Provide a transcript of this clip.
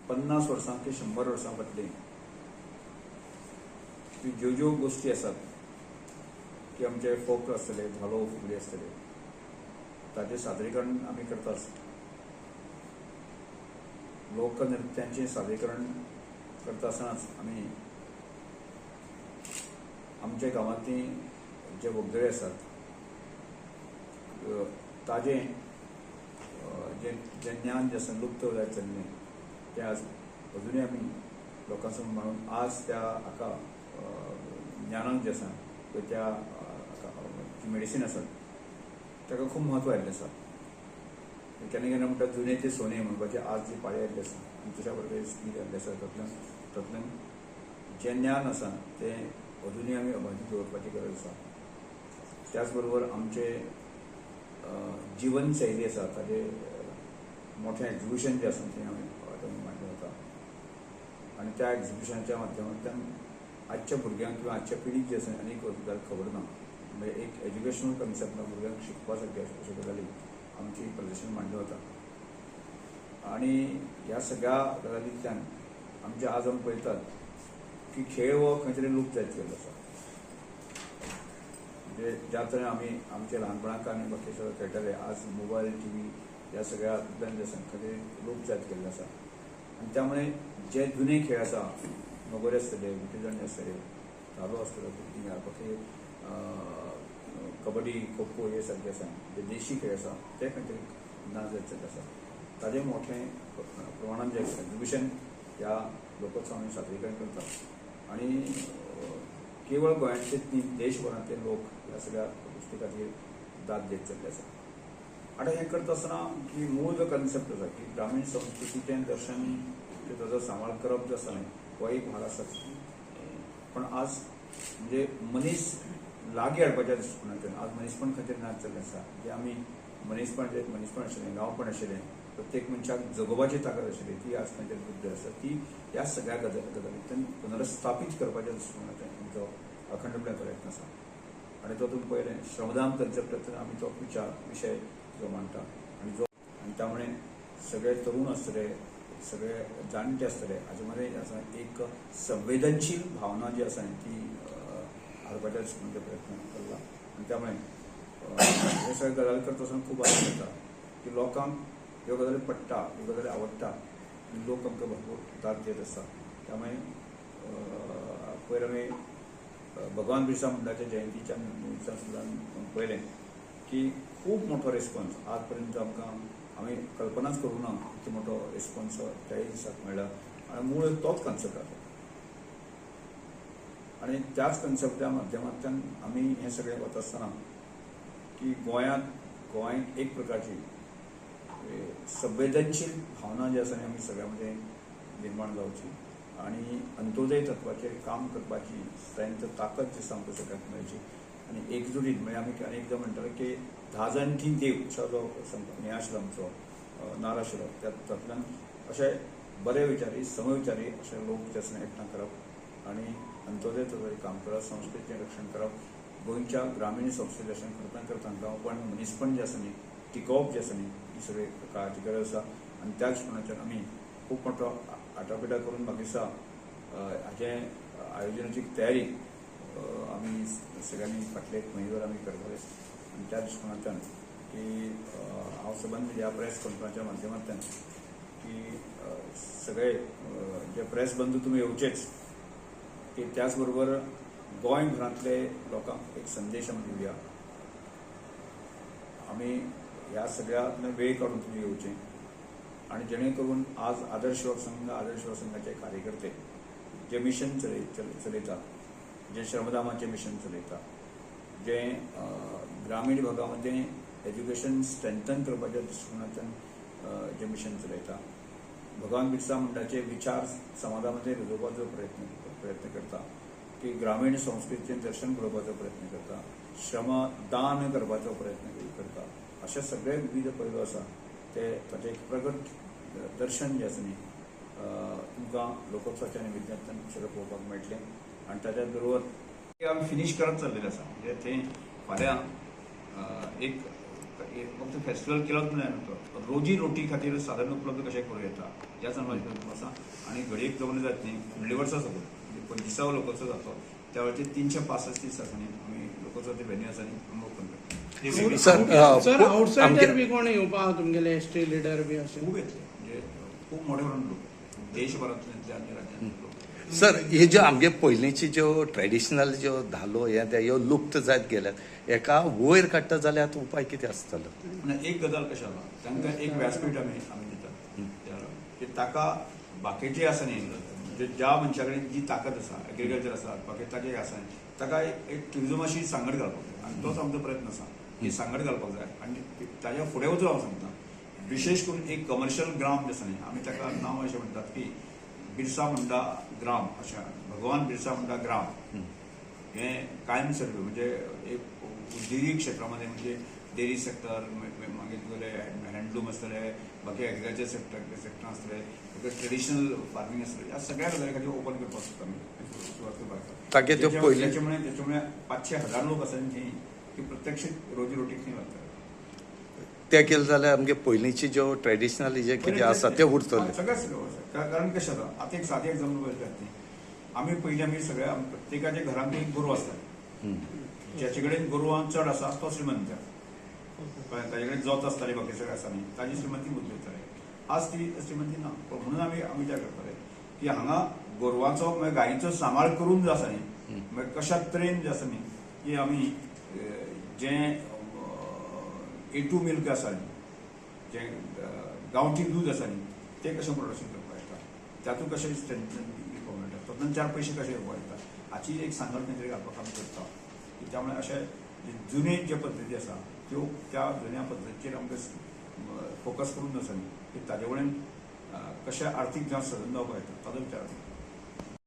50 वर्सां ते 100 वर्सां फाटली की ज्यो गोष्टी आसात की आमचे फोक आसतले, धालो फुगडी आसतले, ताचे सादरीकरण आमी करताच. लोकनृत्यांचे सादरीकरण करता आसतनाच आमी आमच्या गांवांतली जे वखदळे आसात ताजे जे ज्ञान जे आसा लुप्त जायत चल्लें तें आज अजुनूय आमी लोकां समोर मांडून आज त्या हाका ज्ञानाक जे आसा त्या जी मेडिसीन आसा ताका खूब म्हत्व आयिल्लें आसा. केन्ना केन्ना म्हणटा जुने ते सोने म्हणपाचे आज जी पाळी आयिल्ली आसा आनी तशा प्रकारे स्थिती आयिल्ली आसा तातूंतल्यान जें ज्ञान आसा तें अजुनूय आमी अबाधित दवरपाची गरज आसा. त्याच बरोबर आमचे जीवनशैली आसा ताजे मोठें एक्झिबिशन जें आसा तें आमी मांडलें वता आनी त्या एक्झिबिशनाच्या माध्यमांतल्यान आजच्या भुरग्यांक किंवा आजच्या पिढीक जे आसा आनीक गजाल खबर ना, म्हणजे एक एज्युकेशनल कन्सेप्ट भुरग्यांक शिकपा सारके अशे गजाली आमची प्रदर्शन मांडलें वता. आनी ह्या सगळ्या गजालींतल्यान आमचे आज आमी पळयतात की खेळ हो खंय तरी लूप्त जायत गेल्लो आसा. म्हणजे ज्या तरेन आमी आमच्या ल्हानपणांत आमी बाकी सगळें खेळटाले, आज मोबायल टीव्ही ह्या सगळ्यातल्यान जे आसा खंय तरी लूप्त जायत गेल्ले आसा. आनी त्यामुळे जे जुने खेळ आसा, लगोरी आसतले, विटीदांडी आसतले, धालो आसतलो, बाकी कबड्डी, खो खो हे सारके आसा, जे देशी खेळ आसा ते खंय तरी ना जायत चल्ले आसा. ताजें मोठें प्रमाणान जें एक्झिबिशन ह्या लोकोत्सवांनी सादरीकरण करता आनी केवळ गोंयांतलेच न्ही, देशभरांतले लोक ह्या सगळ्या गोश्टी खातीर दाद देत चल्ले आसा. आतां हें करता आसतना की मूळ जो कन्सेप्ट आसा की ग्रामीण संस्कृतीचें दर्शन ताचो सांबाळ करप जो आसा न्ही हो एक भाग आसाच. पण आज म्हणजे मनीस लागीं हाडपाच्या दृश्टिकोनांतल्यान आज मनीसपण खंय तरी ना चल्लें आसा. जे आमी मनीसपण आशिल्लें, गांवपण आशिल्लें, प्रत्येक मनशाक जगोवपाची ताकद आशिल्ली ती आज खंय तरी बुद्ध आसा. ती ह्या सगळ्या गजालींतल्यान पुनर्स्थापीत करपाच्या दृश्टिकोनांतल्यान आमचो अखंडपणे प्रयत्न आसा. आनी तो तुमी पळयलें श्रमदान कन्सेप्टांतल्यान आमी तो विशय जो मांडटा आनी त्यामुळे सगळे तरूण आसतले, सगळे जाणटे आसतले, हाजे मदें आसा एक संवेदनशील भावना जी आसा ती हाडपाच्या दृश्टिकोनांतल्यान प्रयत्न केला. आनी त्यामुळे हे सगळे गजाली करता आसतना खूब आनंद जाता की लोकांक ह्यो गजाली पडटा, ह्यो गजाली आवडटा आनी लोक आमकां भरपूर दाद दित आसा. त्यामुळे पयर आमी भगवान बिरसा मुंडाच्या जयंतीच्या निमतान सुद्दां पळयलें की खूब मोठो रिस्पॉन्स आज पर्यंत आमकां आमी कल्पनाच करूं ना इतलो मोठो रिस्पॉन्स त्याय दिसाक मेळ्ळा. आनी मूळ तोच कन्सेप्ट आसा आनी त्याच कन्सेप्टा माध्यमांतल्यान आमी हें सगळें वता आसतना की गोंय एक प्रकारची संवेदनशील भावना जी आसा आमी सगळ्या मदें निर्माण जावची आनी अंत्योदय तत्वाचेर काम करपाची स्ट्रेंथ ताकद जी आसा आमकां सगळ्यांक मेळची आनी एकजुटीन म्हणजे आमी एकदां म्हणटाले की 10 जाणटी देव असो जो हें आशिल्लो आमचो नार आशिल्लो तातूंतल्यान अशे बरे विचारी, समविचारी अशे लोक जे आसा एकठांय करप आनी अंत्योदय तत्वाचेर काम करप, संस्कृतीचें रक्षण करप, गोंयच्या ग्रामीण संस्कृती रक्षण करता गांवपण मनीसपण जें आसा न्ही टिकोवप जें आसा न्ही ही सगळी काळाची गरज आसा. आनी त्या दृश्टिकोनांतल्यान आमी खूब मोठो आटापिटा करून म्हाका दिसता हाचे आयोजनाची तयारी आमी सगळ्यांनी फाटले एक म्हयनोभर आमी करतले. आनी त्या दृश्टिकोनांतल्यान की हांव सबंद ह्या प्रेस कॉन्फरन्साच्या माध्यमांतल्यान की सगळे जे प्रेस बंधू तुमी येवचेच की त्याच बरोबर गोंयभरांतले लोकांक एक संदेश आमी दिवया. आमी ह्या सगळ्यांतल्यान वेळ काडून तुमी येवचें आनी जेणे करून आज आदर्श युवक संघाचे कार्यकर्ते जे मिशन चलयता, जे श्रमदामाचें मिशन चलयता, जे ग्रामीण भागामध्ये एज्युकेशन स्ट्रेंथन करपाच्या दृश्टिकोनांतल्यान जे मिशन चलयता, भगवान बिरसा मुंडाचे विचार समाजामध्ये रुजोवपाचो प्रयत्न करता, की ग्रामीण संस्कृतीचें दर्शन घडोवपाचो प्रयत्न करता, श्रमदान करपाचो प्रयत्न करता, अशे सगळे विविध पैलू आसा ते ताचें एक प्रगट दर्शन जें आसा न्ही तुमकां लोकोत्सवाच्या निमित्तान सगळें पळोवपाक मेळटलें. आनी ताच्या बरोबर आमी फिनीश करत चल्लेले आसा म्हणजे थंय फाल्यां एक फक्त फेस्टिवल केलोच न्हय, रोजी रोटी खातीर साधन उपलब्ध कशें करूं येता ह्या संदर्भात आसा. आणि घडयेक जमले जात न्ही, फुडल्या वर्सा सकून म्हणजे 25वा लोकोत्सव जातो त्या वेळाचेर 365 दीस आसा न्ही आमी लोकोत्सवाचे व्हेन्यू आसा न्ही आमी ओपन करता. सर आउटसायडर बी कोण येवपा तुमगेले एसटी लिडर बी अशें खूब येतले म्हणजे खूब मोठे व्हरून लोक देशभरांतले आनी राज्यांतले लोक. सर हे ज्यो आमगे पयलींची ज्यो ट्रेडिशनल ज्यो धालो ह्यो लुप्त जायत गेल्यात एका वयर काडटा जाल्यार आतां उपाय कितें आसतलो? म्हणजे एक गजाल कशें आसा तांकां एक व्यासपीठ आमी दितात की ताका बाकीचे आसा न्ही म्हणजे ज्या मनशा कडेन जी ताकद आसा एग्रीकल्चर आसा बाकी ताजे आसा ताका एक ट्युरिजमाशी सांगड घालपाक जाय आनी तोच आमचो प्रयत्न आसा की सांगड घालपाक जाय. आनी ताज्या फुडें वचून हांव सांगता विशेश करून एक कमर्शियल ग्राम जे आसा न्ही आमी ताका नांव अशें म्हणटात की बिरसा मुंडा ग्राम अशें भगवान बिरसा मुंडा ग्राम हे कायम सर्वे म्हणजे एक उद्योगीक क्षेत्रामध्ये म्हणजे डेरी सेक्टर मागीर तुगेले हँडलूम आसतले बाकी एग्रीकल्चर सेक्टर आसतले ट्रेडिशनल फार्मींग आसतलें ह्या सगळ्या गजाली खातीर ओपन करपाक सोदता आमी सुरवात करपाक. त्याच्यामुळे 500,000 लोक आसा थंय की प्रत्यक्ष रोजी रोटीक थंय लागता. तें केलें जाल्यार आमगे पयलींची ज्यो ट्रेडिशनल जे कितें आसा तें उरतलें. सगळ्याच कारण कशें जाता आतां एक सादें एक्झाम्पल पळयतात न्ही आमी पयलीं आमी सगळ्या प्रत्येकाच्या घरांत एक गोरवां आसता ज्याचे कडेन गोरवां चड आसा तो श्रीमंत ताजे कडेन जोत आसताली बाकी सगळें आसा न्ही ताजी श्रीमंती बुजयताले. आज ती श्रीमंती ना म्हणून आमी विचार करताले की हांगा गोरवांचो मागीर गायीचो सांबाळ करून जो आसा न्ही मागीर कशा तरेन जे आसा न्ही की आमी जें A2 मिल्क आसा न्ही जें गांवठी दूद आसा न्ही तें कशें प्रोडक्शन करपाक येता तातूंत कशें स्ट्रेंथन विकूंक मेळटा तातूंत 4 पयशे कशे येवपाक येता हाची एक सांगड खंय तरी घालपाक आमी करता. त्यामुळे अशें जुने जे पद्दती आसा त्यो त्या जुन्या पद्दतीचेर आमकां फोकस करून आसा न्ही की ताजे कडेन कशें आर्थीक जावं सदन जावपाक येता ताचो विचार